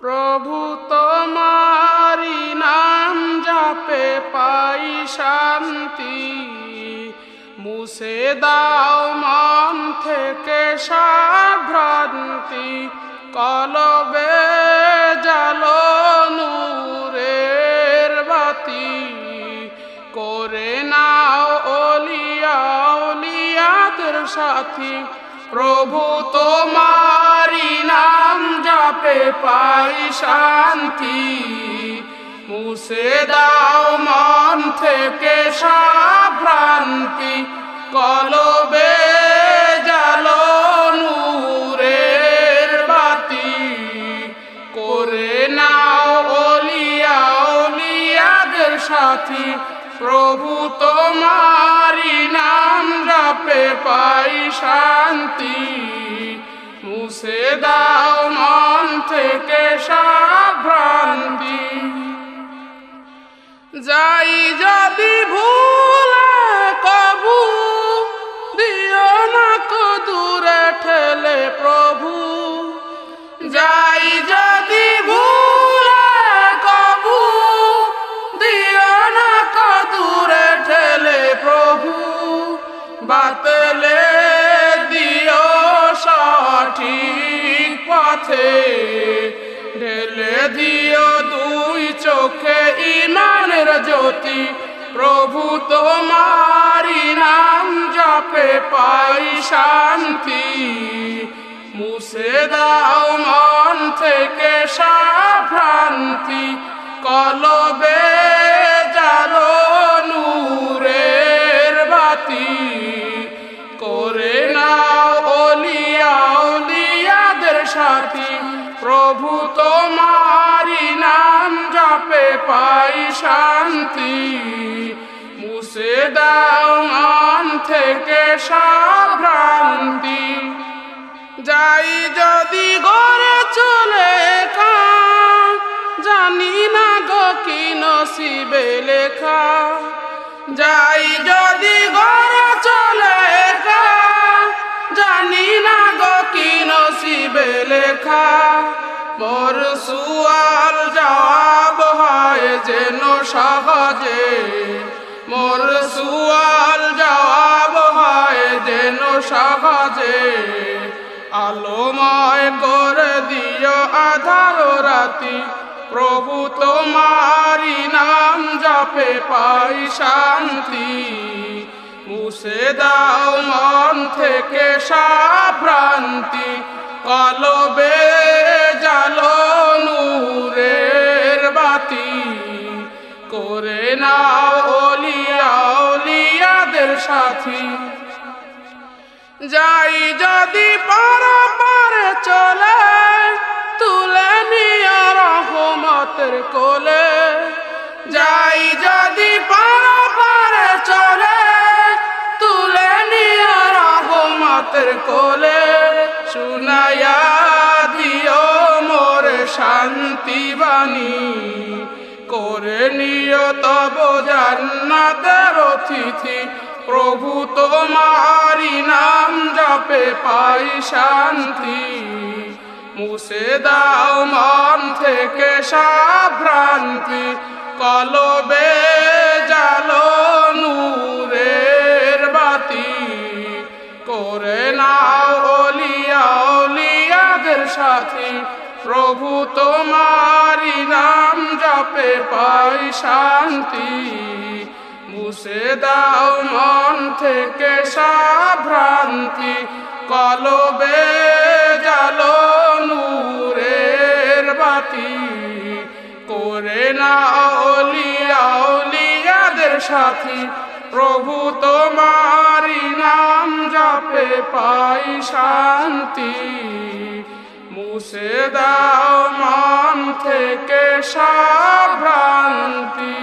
প্রভু তোমারি নাম জপে পাই শান্তি, মুছে দাও মন থেকে সব ভ্রান্তি। কলবে জালো নূরের বাতি, করে নাও ওলিয়া ওলিয়াদের সাথী। প্রভু তোমারি নাম জপে পাই শান্তি, মুছে দাও মন থেকে সব ভ্রান্তি। কলবে জালো নূরের বাতি, করে নাও ওলিয়া ওলিয়াদের সাথী। প্রভু তোমারি নাম জপে পাই শান্তি, মুছে দাও মন থেকে সব ভ্রান্তি। যাই যদি ভুলে কভু, দিও না কো দূরে ঠেলে প্রভু। যাই যদি ভুলে কভু, দিও না কো দূরে ঠেলে প্রভু। বাতলে দিও সঠিক পথে, ঢেলে দিও দুই চোখে ইমানের জ্যোতি। প্রভু তোমারি নাম জপে পাই শান্তি, মুছে দাও মন থেকে সব ভ্রান্তি। কলবে জালো নূরের বাতি, করে নাও ওলিয়া ওলিয়াদের সাথী। প্রভু তোমারি নাম জপে পাই শান্তি, মুছে দাও মন থেকে সব ভ্রান্তি। যাই যদি গড়ে চলে জানি না গো কি নসিবে লেখা। যাই যদি গড়ে চলে জানি না গো কি নসিবে লেখা। মোর সুয়াল জবাব হয় যেন সহজে, মোর সুয়াল জবাব হয় যেন সহজে। আলোময় করে দিও আধার রাতি, প্রভু তোমারি নাম জপে পাই শান্তি। মুছে দাও মন থেকে সব ভ্রান্তি। কলবে জালো নূরের বাতি, করে নাও ওলিয়া ওলিয়াদের সাথী। যাই যদি পারে চলে, তুলে নিও রহমতের কোলে। যাই যদি পারে চলে, তুলে নিও রহমতের কোলে। শুনাইয়া দিও মোর শান্তি বাণী, করে নিও তব জান্নাতের অতিথি। প্রভু তোমারি নাম জপে পাই শান্তি, মুছে দাও মন থেকে সব ভ্রান্তি। কলবে জালো নূরের বাতি, করে নাও ওলিয়া ওলিয়াদের সাথী। প্রভু তোমারি নাম জপে পাই শান্তি, মুছে দাও মন থেকে সব ভ্রান্তি। কলবে জালো নূরের বাতি, করে নাও ওলিয়া ওলিয়াদের সাথী। প্রভু তোমারি নাম জপে পাই শান্তি, মুছে দাও মন থেকে সব ভ্রান্তি।